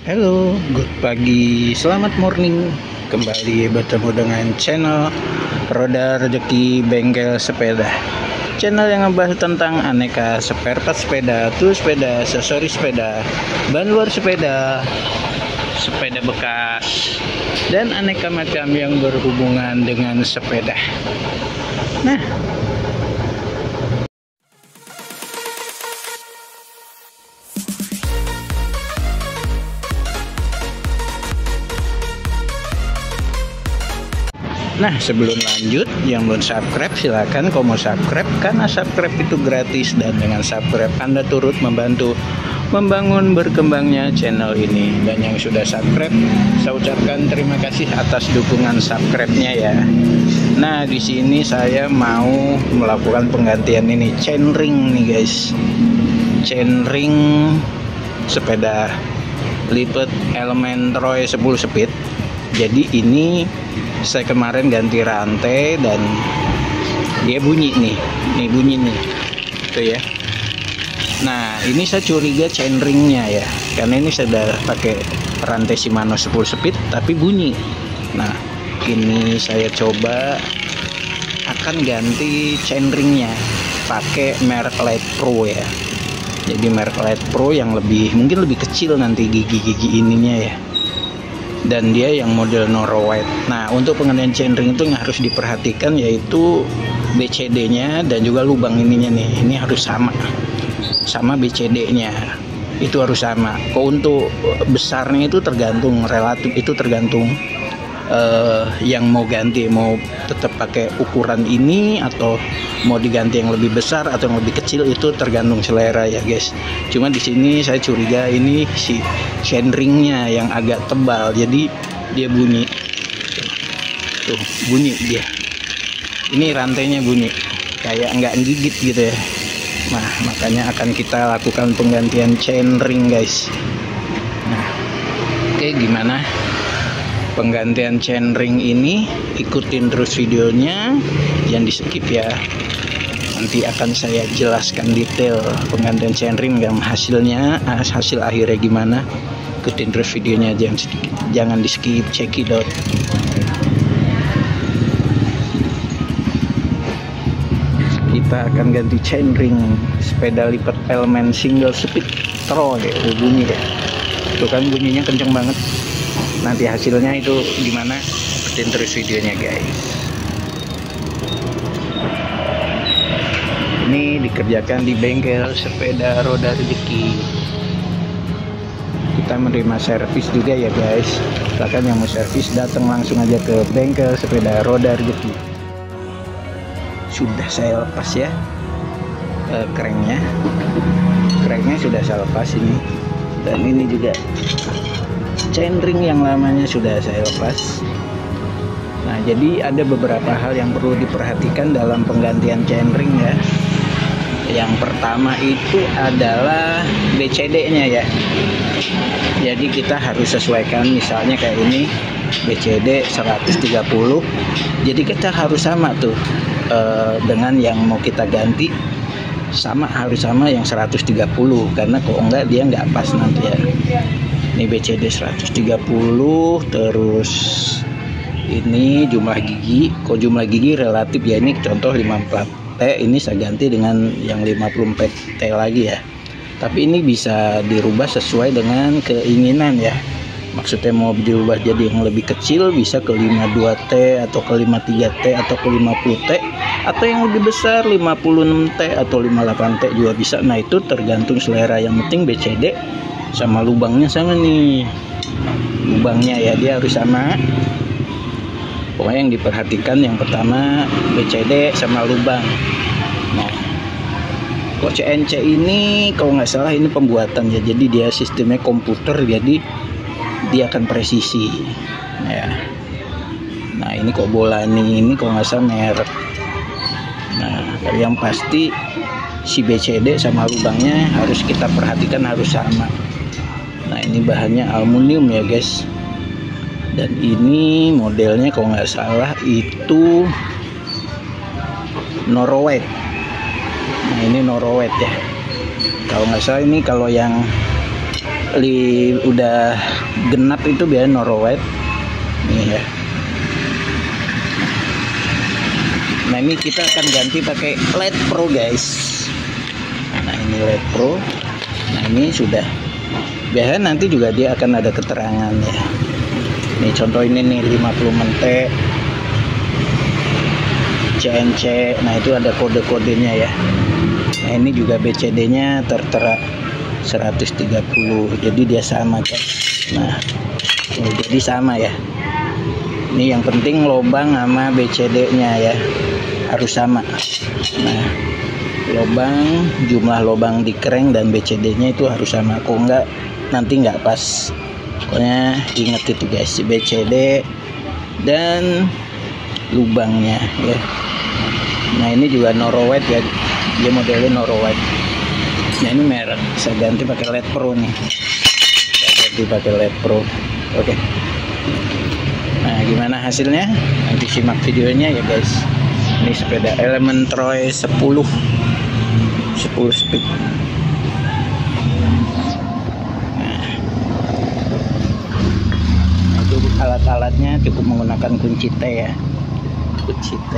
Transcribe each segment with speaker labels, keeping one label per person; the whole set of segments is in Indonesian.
Speaker 1: Halo, good pagi, selamat morning. Kembali bertemu dengan channel Roda Rezeki Bengkel Sepeda. Channel yang ngebahas tentang aneka spare part sepeda, tools sepeda, aksesoris sepeda, ban luar sepeda, sepeda bekas, dan aneka macam yang berhubungan dengan sepeda. Nah, sebelum lanjut, yang belum subscribe silahkan kalau mau subscribe, karena subscribe itu gratis dan dengan subscribe Anda turut membantu membangun berkembangnya channel ini. Dan yang sudah subscribe, saya ucapkan terima kasih atas dukungan subscribe-nya ya. Nah, di sini saya mau melakukan penggantian ini chainring nih guys. Chainring sepeda lipat Elementroy 10 speed. Jadi ini saya kemarin ganti rantai dan dia bunyi nih bunyi nih tuh ya. Nah, ini saya curiga chainringnya ya, karena ini saya udah pakai rantai Shimano 10 speed tapi bunyi. Nah, ini saya coba akan ganti chainringnya pakai merek Light Pro ya. Jadi merek Light Pro yang mungkin lebih kecil nanti gigi-gigi ininya ya, dan dia yang model Norowide. Nah, untuk penggantian chainring itu yang harus diperhatikan yaitu BCD-nya dan juga lubang ininya nih. Ini harus sama BCD-nya. Itu harus sama. Kok untuk besarnya itu tergantung, relatif itu tergantung yang mau ganti, mau tetap pakai ukuran ini atau mau diganti yang lebih besar atau yang lebih kecil, itu tergantung selera ya guys. Cuma di sini saya curiga ini si chainringnya yang agak tebal, jadi dia bunyi. Tuh bunyi dia. Ini rantainya bunyi, kayak nggak gigit gitu ya. Nah, makanya akan kita lakukan penggantian chainring guys. Nah, oke, gimana penggantian chainring ini? Ikutin terus videonya, jangan di skip ya. Nanti akan saya jelaskan detail penggantian chainring dan hasil akhirnya gimana. Ikutin terus videonya, jangan di skip, cekidot. Kita akan ganti chainring sepeda lipat Elemen single speed Troy. Bunyi ya, tuh kan bunyinya kenceng banget. Nanti hasilnya itu gimana, ikutin terus videonya guys. Ini dikerjakan di bengkel sepeda Roda Rezeki. Kita menerima servis juga ya guys. Silakan yang mau servis datang langsung aja ke bengkel sepeda Roda Rezeki. Sudah saya lepas ya cranknya sudah saya lepas ini, dan ini juga chainring yang lamanya sudah saya lepas. Nah, jadi ada beberapa hal yang perlu diperhatikan dalam penggantian chainring ya. Yang pertama itu adalah BCD-nya ya. Jadi kita harus sesuaikan, misalnya kayak ini BCD 130. Jadi kita harus sama tuh dengan yang mau kita ganti, harus sama yang 130, karena kalau enggak dia nggak pas nanti ya. Ini BCD 130, terus ini jumlah gigi. Kok jumlah gigi relatif ya, ini contoh 54T, ini saya ganti dengan yang 54T lagi ya. Tapi ini bisa dirubah sesuai dengan keinginan ya. Maksudnya mau dirubah jadi yang lebih kecil bisa ke 52T atau ke 53T atau ke 50T, atau yang lebih besar 56T atau 58T juga bisa. Nah, itu tergantung selera, yang penting BCD sama lubangnya sama nih. Lubangnya ya dia harus sama. Pokoknya yang diperhatikan yang pertama BCD sama lubang. Nah, kok CNC ini kalau nggak salah ini pembuatan ya, jadi dia sistemnya komputer, jadi dia akan presisi ya. Nah, ini kok bola ini kalau nggak salah merek. Nah, yang pasti si BCD sama lubangnya harus kita perhatikan, harus sama. Nah, ini bahannya aluminium ya guys, dan ini modelnya kalau nggak salah itu Norowide. Nah, ini Norowide ya kalau nggak salah. Ini kalau yang udah genap itu biar Norowide nih ya. Nah ini kita akan ganti pakai LED Pro guys. Nah ini LED Pro. Nah ini sudah, biasanya nanti juga dia akan ada keterangan ya. Ini contoh ini nih 50 mentek CNC. Nah itu ada kode-kodenya ya. Nah ini juga BCD-nya tertera 130, jadi dia sama guys. Nah ini jadi sama ya. Ini yang penting lubang sama BCD-nya ya harus sama. Nah lubang, jumlah lubang di crank dan BCD-nya itu harus sama. Kok enggak nanti nggak pas. Pokoknya inget itu guys, BCD dan lubangnya ya. Nah ini juga Norowide ya, dia modelnya Norowide. Nah ini merek, saya ganti pakai LED Pro nih. Saya ganti pakai LED Pro. Oke. Nah gimana hasilnya? Nanti simak videonya ya guys. Ini sepeda Elementroy 10 speed. Nah itu alat-alatnya cukup menggunakan kunci T ya. Kunci T.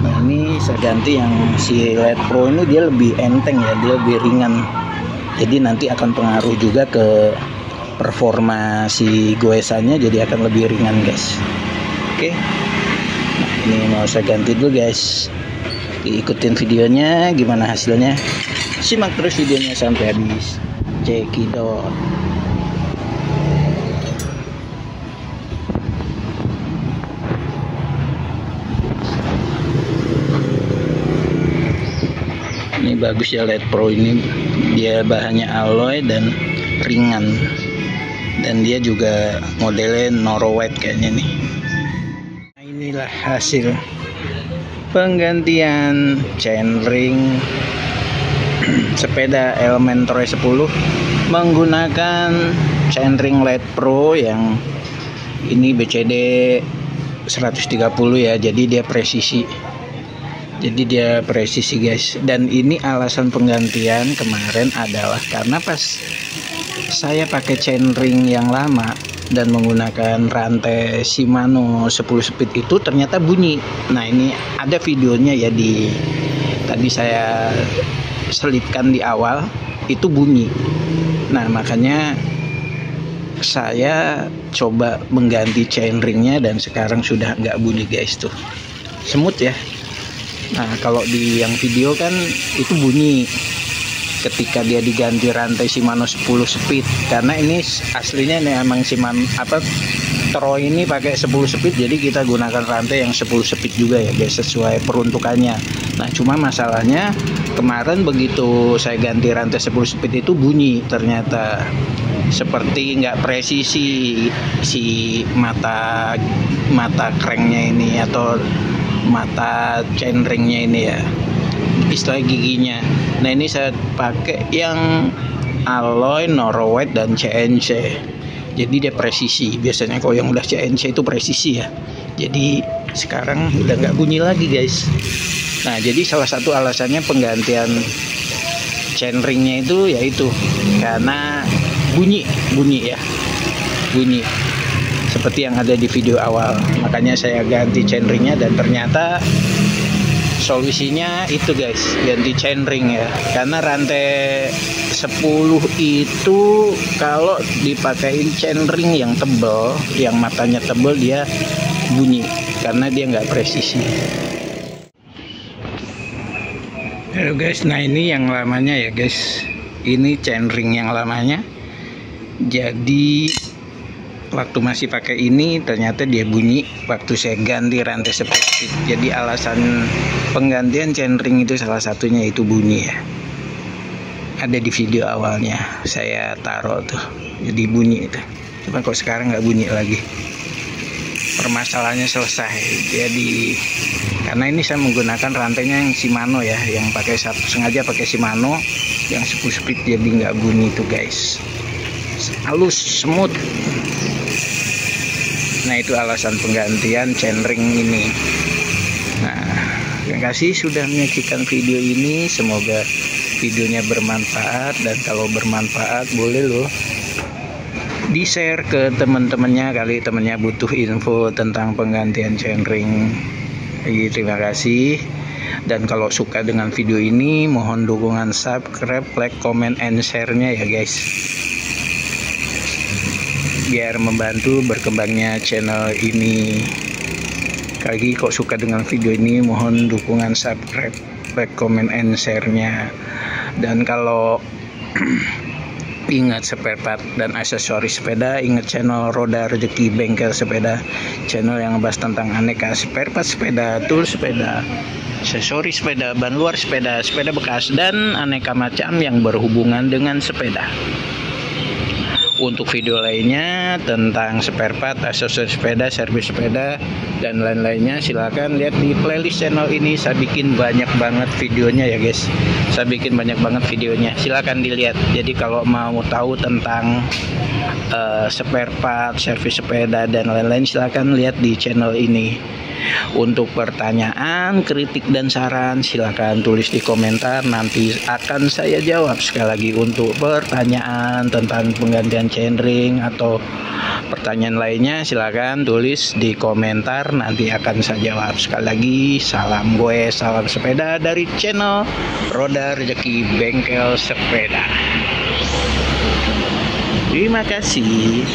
Speaker 1: Nah ini saya ganti yang si LED Pro ini, dia lebih enteng ya, dia lebih ringan. Jadi nanti akan pengaruh juga ke performa si goesannya, jadi akan lebih ringan guys. Oke. Nah ini mau saya ganti dulu guys. Ikutin videonya gimana hasilnya. Simak terus videonya sampai habis. Cekidot. Ini bagus ya LED Pro ini, dia bahannya alloy dan ringan, dan dia juga modelnya Norowide kayaknya nih. Nah, inilah hasil penggantian chainring sepeda Elementroy 10 menggunakan chainring LED Pro yang ini BCD 130 ya, jadi dia presisi. Jadi dia presisi guys. Dan ini alasan penggantian kemarin adalah karena pas saya pakai chainring yang lama dan menggunakan rantai Shimano 10 speed itu ternyata bunyi. Nah ini ada videonya ya, tadi saya selipkan di awal, itu bunyi. Nah makanya saya coba mengganti chainringnya dan sekarang sudah nggak bunyi guys, tuh semut ya. Nah kalau di yang video kan itu bunyi ketika dia diganti rantai Shimano 10 speed, karena ini aslinya ini emang Shimano Troy ini pakai 10 speed, jadi kita gunakan rantai yang 10 speed juga ya guys, sesuai peruntukannya. Nah cuma masalahnya kemarin begitu saya ganti rantai 10 speed itu bunyi, ternyata seperti nggak presisi si mata cranknya ini atau mata chainringnya ini ya, istilah giginya. Nah ini saya pakai yang alloy Norowide dan CNC, jadi dia presisi. Biasanya kalau yang udah CNC itu presisi ya, jadi sekarang udah nggak bunyi lagi guys. Nah jadi salah satu alasannya penggantian chainringnya itu yaitu karena bunyi ya, bunyi seperti yang ada di video awal. Makanya saya ganti chainringnya dan ternyata solusinya itu guys, ganti chainring ya. Karena rantai 10 itu kalau dipakein chainring yang tebal, yang matanya tebal, dia bunyi karena dia nggak presisi. Halo guys, nah ini yang lamanya ya guys, ini chainring yang lamanya. Jadi waktu masih pakai ini ternyata dia bunyi waktu saya ganti rantai 10 speed. Jadi alasan penggantian chainring itu salah satunya itu bunyi ya. Ada di video awalnya saya taruh tuh, jadi bunyi itu. Cuma kok sekarang nggak bunyi lagi. Permasalahannya selesai. Jadi karena ini saya menggunakan rantainya yang Shimano ya, yang sengaja pakai Shimano yang 10 speed, jadi nggak bunyi tuh guys. Halus, smooth. Nah itu alasan penggantian chainring ini. Nah terima kasih sudah menyaksikan video ini, semoga videonya bermanfaat, dan kalau bermanfaat boleh loh di-share ke teman-temannya, kali temannya butuh info tentang penggantian chainring. Jadi terima kasih. Dan kalau suka dengan video ini, mohon dukungan subscribe, like, comment, and share-nya ya guys, biar membantu berkembangnya channel ini. Lagi kok suka dengan video ini, mohon dukungan subscribe, like, comment, and share-nya. Dan kalau ingat spare part dan aksesoris sepeda, ingat channel Roda Rezeki Bengkel Sepeda, channel yang ngebahas tentang aneka spare part sepeda, tool sepeda, aksesoris sepeda, ban luar sepeda, sepeda bekas, dan aneka macam yang berhubungan dengan sepeda. Untuk video lainnya tentang spare part, aksesoris sepeda, servis sepeda, dan lain-lainnya, silakan lihat di playlist channel ini. Saya bikin banyak banget videonya ya guys. Saya bikin banyak banget videonya. Silakan dilihat. Jadi kalau mau tahu tentang spare part, servis sepeda, dan lain-lain, silakan lihat di channel ini. Untuk pertanyaan, kritik, dan saran, silakan tulis di komentar, nanti akan saya jawab. Sekali lagi, untuk pertanyaan tentang penggantian chainring atau pertanyaan lainnya, silakan tulis di komentar, nanti akan saya jawab. Sekali lagi, salam gue, salam sepeda dari channel Roda Rezeki Bengkel Sepeda. Terima kasih.